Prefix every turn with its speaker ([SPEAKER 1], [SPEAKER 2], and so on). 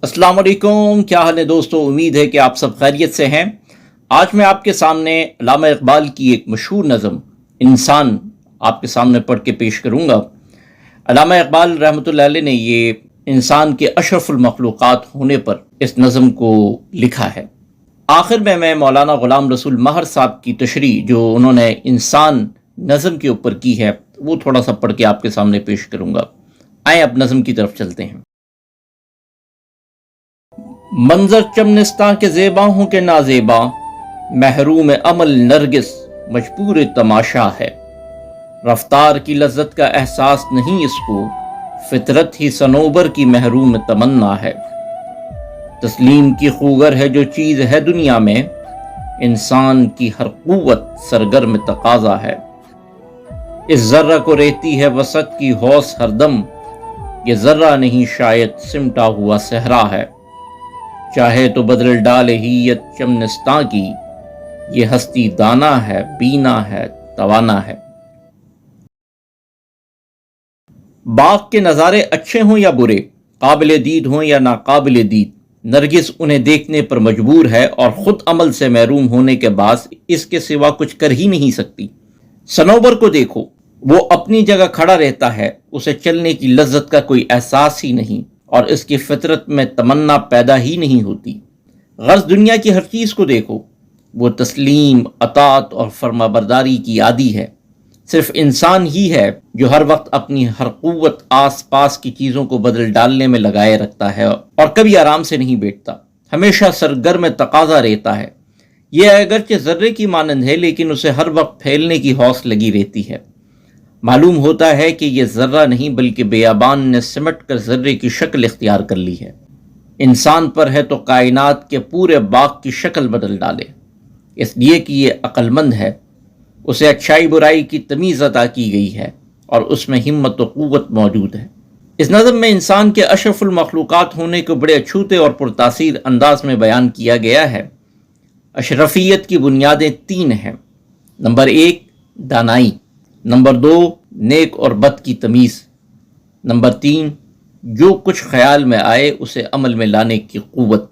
[SPEAKER 1] अस्सलाम वालेकुम, क्या हाल है दोस्तों। उम्मीद है कि आप सब खैरियत से हैं। आज मैं आपके सामने अल्लामा इकबाल की एक मशहूर नज़म इंसान आपके सामने पढ़ के पेश करूँगा। अल्लामा इकबाल रहमतुल्लाह अलैह ने ये इंसान के अशरफुल मखलूक़ात होने पर इस नज़म को लिखा है। आखिर में मैं मौलाना ग़ुलाम रसूल महर साहब की तशरीह जो उन्होंने इंसान नज़म के ऊपर की है वो थोड़ा सा पढ़ के आपके सामने पेश करूँगा। आए अब नज़म की तरफ चलते हैं। मंजर चमनिस्तां के ज़ेबा हूँ के नाज़ेबा, महरूम अमल नरगिस मजबूर तमाशा है। रफ्तार की लज्जत का एहसास नहीं इसको, फितरत ही सनोबर की महरूम तमन्ना है। तस्लीम की खूगर है जो चीज़ है दुनिया में, इंसान की हर कुव्वत सरगर्म तकाजा है। इस ज़र्रा को रहती है वसत की हौस हरदम, ये ज़र्रा नहीं शायद सिमटा हुआ सहरा है। चाहे तो बदल डाले हियत चमनिस्तां की, ये हस्ती दाना है, बीना है, तवाना है। बाग के नज़ारे अच्छे हों या बुरे, काबिल दीद हों या नाकाबिल दीद, नरगिस उन्हें देखने पर मजबूर है और ख़ुद अमल से महरूम होने के बाद इसके सिवा कुछ कर ही नहीं सकती। सनोबर को देखो, वो अपनी जगह खड़ा रहता है, उसे चलने की लज्जत का कोई एहसास ही नहीं और इसकी फितरत में तमन्ना पैदा ही नहीं होती। गर्ज दुनिया की हर चीज़ को देखो, वो तस्लीम, अतात और फरमाबरदारी की आदी है। सिर्फ इंसान ही है जो हर वक्त अपनी हर कुव्वत आस पास की चीज़ों को बदल डालने में लगाए रखता है और कभी आराम से नहीं बैठता, हमेशा सरगर्म तकाजा रहता है। यह अगरचे ज़र्रे की मानंद है लेकिन उसे हर वक्त फैलने की हौस लगी रहती है। मालूम होता है कि यह ज़र्रा नहीं बल्कि बेयाबान ने सिमट कर ज़र्रे की शक्ल इख्तियार कर ली है। इंसान पर है तो कायनात के पूरे बाग की शक्ल बदल डाले, इसलिए कि ये अक्लमंद है, उसे अच्छाई बुराई की तमीज़ अता की गई है और उसमें हिम्मत व क़ुव्वत मौजूद है। इस नज़म में इंसान के अशरफुल मखलूक़ात होने को बड़े अछूते और पुरतासीर अंदाज में बयान किया गया है। अशरफियत की बुनियादें तीन हैं। नंबर 1 दानाई, नंबर 2 नेक और बद की तमीज़, नंबर 3 जो कुछ ख्याल में आए उसे अमल में लाने की क़ुव्वत।